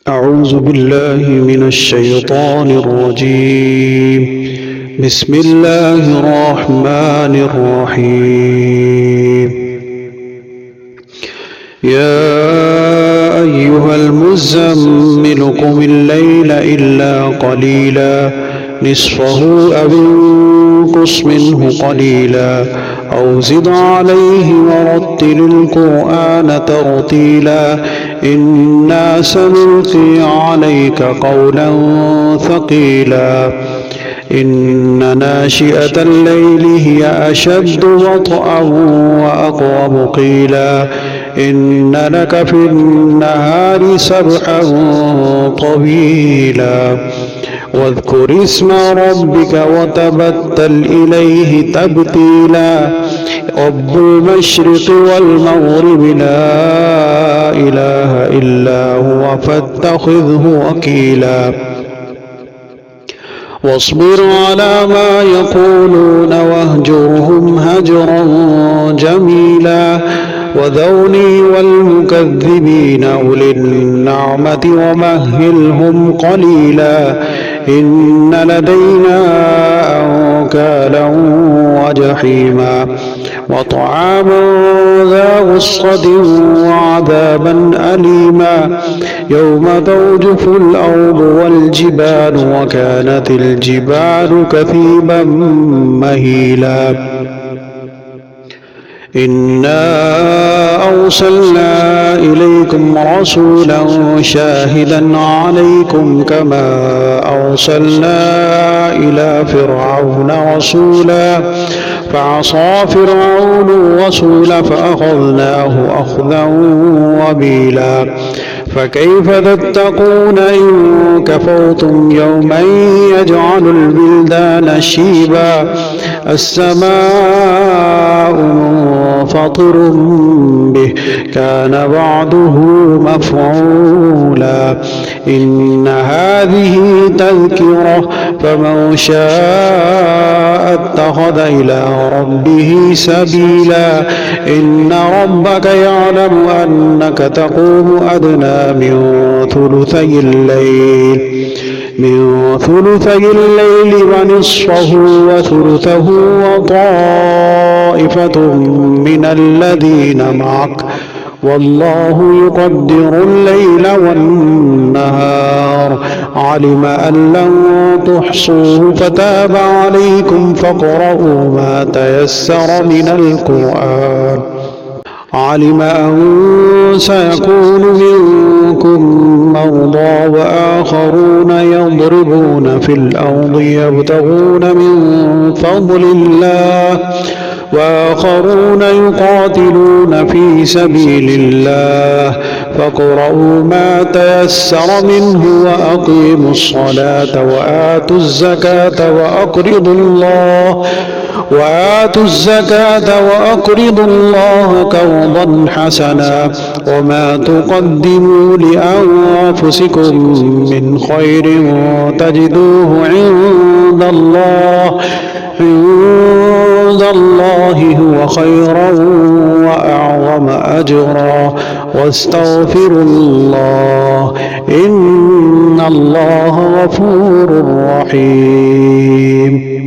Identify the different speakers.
Speaker 1: أعوذ بالله من الشيطان الرجيم. بسم الله الرحمن الرحيم. يا أيها المزمل قم الليل إلا قليلا نصفه أو انقص منه قليلا أو زد عليه ورتل القرآن ترتيلا إنا سنلقي عليك قولا ثقيلا إن ناشئة الليل هي أشد وطئا وأقوم قيلا إن لك في النهار سبحا طويلا واذكر اسم ربك وتبتل إليه تبتيلا رب المشرق والمغرب لا إله إلا هو فاتخذه وكيلا واصبر على ما يقولون واهجرهم هجرا جميلا وذرني والمكذبين أولي النعمة ومهلهم قليلا إن لدينا أنكالا وجحيما وطعاما ذا غصة وعذابا أليما يوم ترجف الأرض والجبال وكانت الجبال كثيبا مهيلا إنا أرسلنا إليكم رسولا شاهدا عليكم كما أرسلنا إلى فرعون رسولا فعصى فرعون الرسول فأخذناه أخذا وبيلا فكيف تتقون إن كفرتم يوما يجعل البلدان شيبا السماء منفطر به كان بعضه مفعولا إن هذه تذكرة فمن شاء اتخذ إلى ربه سبيلا إن ربك يعلم أنك تقوم أدنى من ثلثي الليل ونصفه وثلثه وطائفة من الذين معك والله يقدر الليل والنهار علم أن لن تحصوه فتاب عليكم فاقرؤوا ما تيسر من القرآن علم أن سيكون منكم مرضى وآخرون يضربون في الأرض يبتغون من فضل الله وآخرون يقاتلون في سبيل الله فاقرؤوا ما تيسر منه وأقيموا الصلاة وآتوا الزكاة وأقرضوا الله قرضا حسنا وما تقدموا لأنفسكم من خير تجدوه عند الله هو خيرا وأعظم أجرا واستغفروا الله إن الله غفور رحيم.